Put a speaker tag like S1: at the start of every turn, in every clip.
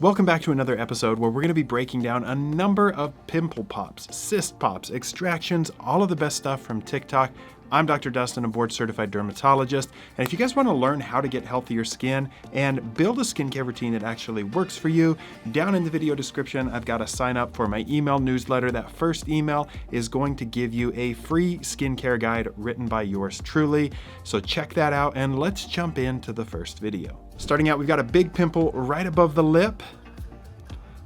S1: Welcome back to another episode where we're going to be breaking down a number of pimple pops, cyst pops, extractions, all of the best stuff from TikTok. I'm Dr. Dustin, a board-certified dermatologist, and if you guys want to learn how to get healthier skin and build a skincare routine that actually works for you, down in the video description, I've got a sign up for my email newsletter. That first email is going to give you a free skincare guide written by yours truly. So check that out, and let's jump into the first video. Starting out, we've got a big pimple right above the lip.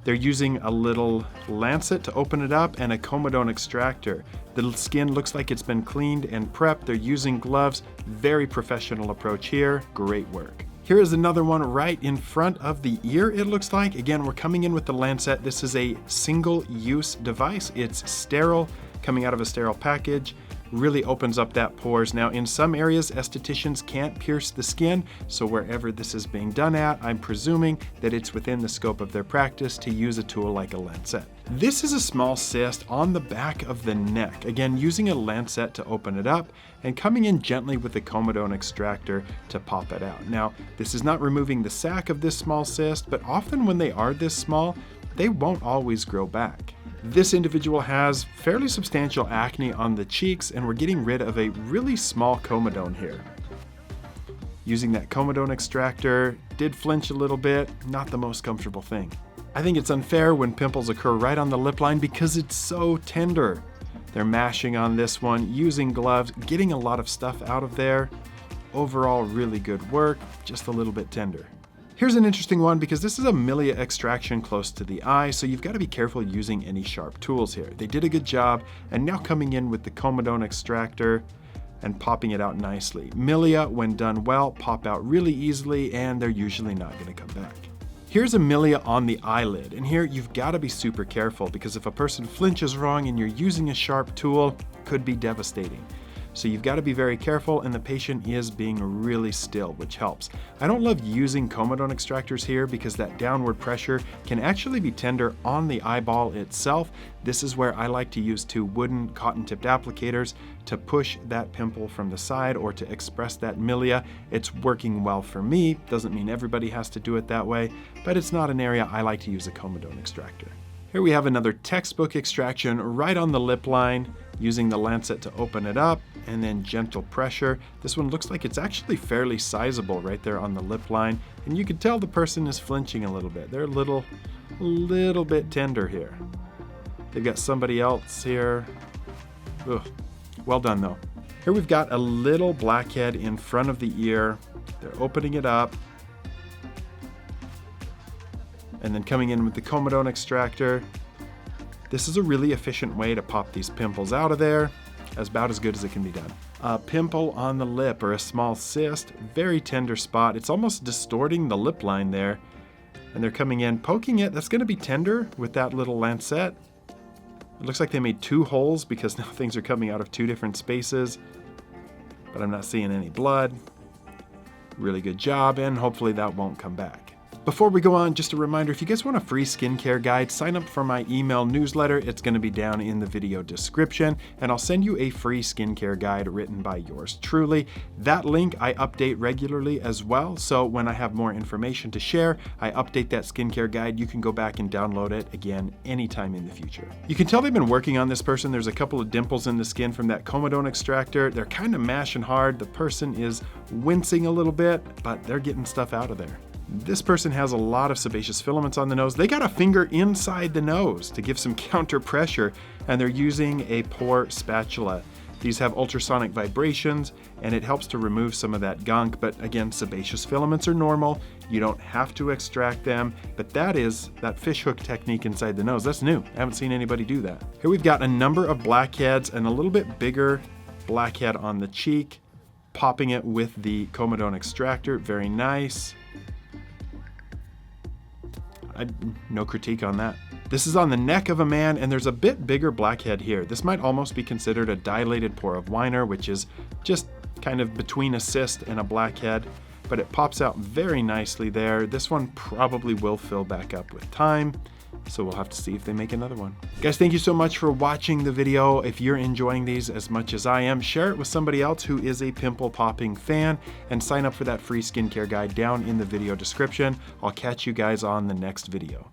S1: They're using a little lancet to open it up and a comedone extractor. The skin looks like it's been cleaned and prepped. They're using gloves. Very professional approach here. Great work. Here is another one right in front of the ear, it looks like. Again, we're coming in with the lancet. This is a single-use device. It's sterile, coming out of a sterile package. Really opens up that pores. Now, in some areas, estheticians can't pierce the skin, so wherever this is being done at, I'm presuming that it's within the scope of their practice to use a tool like a lancet. This is a small cyst on the back of the neck. Again, using a lancet to open it up and coming in gently with the comedone extractor to pop it out. Now, this is not removing the sac of this small cyst, but often when they are this small, they won't always grow back. This individual has fairly substantial acne on the cheeks, and we're getting rid of a really small comedone here. Using that comedone extractor, did flinch a little bit, not the most comfortable thing. I think it's unfair when pimples occur right on the lip line because it's so tender. They're mashing on this one, using gloves, getting a lot of stuff out of there. Overall, really good work, just a little bit tender. Here's an interesting one because this is a Millia extraction close to the eye, so you've got to be careful using any sharp tools here. They did a good job, and now coming in with the comedone extractor and popping it out nicely. Millia, when done well, pop out really easily, and they're usually not going to come back. Here's a Millia on the eyelid, and here you've got to be super careful because if a person flinches wrong and you're using a sharp tool, it could be devastating. So you've got to be very careful, and the patient is being really still, which helps. I don't love using comedone extractors here because that downward pressure can actually be tender on the eyeball itself. This is where I like to use two wooden cotton-tipped applicators to push that pimple from the side or to express that Millia. It's working well for me. Doesn't mean everybody has to do it that way, but it's not an area I like to use a comedone extractor. Here we have another textbook extraction right on the lip line, using the lancet to open it up and then gentle pressure. This one looks like it's actually fairly sizable right there on the lip line, and you can tell the person is flinching a little bit. They're a little bit tender here. They've got somebody else here. Ugh. Well done though. Here we've got a little blackhead in front of the ear. They're opening it up and then coming in with the comedone extractor. This is a really efficient way to pop these pimples out of there, about as good as it can be done. A pimple on the lip or a small cyst, very tender spot. It's almost distorting the lip line there. And they're coming in, poking it. That's gonna be tender with that little lancet. It looks like they made two holes because now things are coming out of two different spaces, but I'm not seeing any blood. Really good job, and hopefully that won't come back. Before we go on, just a reminder, if you guys want a free skincare guide, sign up for my email newsletter. It's going to be down in the video description, and I'll send you a free skincare guide written by yours truly. That link I update regularly as well, so when I have more information to share, I update that skincare guide. You can go back and download it again anytime in the future. You can tell they've been working on this person. There's a couple of dimples in the skin from that comedone extractor. They're kind of mashing hard. The person is wincing a little bit, but they're getting stuff out of there. This person has a lot of sebaceous filaments on the nose. They got a finger inside the nose to give some counter pressure, and they're using a Pore spatula. These have ultrasonic vibrations, and it helps to remove some of that gunk, but again, sebaceous filaments are normal. You don't have to extract them, but that fish hook technique inside the nose. That's new. I haven't seen anybody do that. Here we've got a number of blackheads and a little bit bigger blackhead on the cheek, popping it with the comedone extractor. Very nice. No critique on that. This is on the neck of a man, and there's a bit bigger blackhead here. This might almost be considered a dilated pore of Weiner, which is just kind of between a cyst and a blackhead, but it pops out very nicely there. This one probably will fill back up with time. So we'll have to see if they make another one. Guys, thank you so much for watching the video. If you're enjoying these as much as I am, share it with somebody else who is a pimple popping fan, and sign up for that free skincare guide down in the video description. I'll catch you guys on the next video.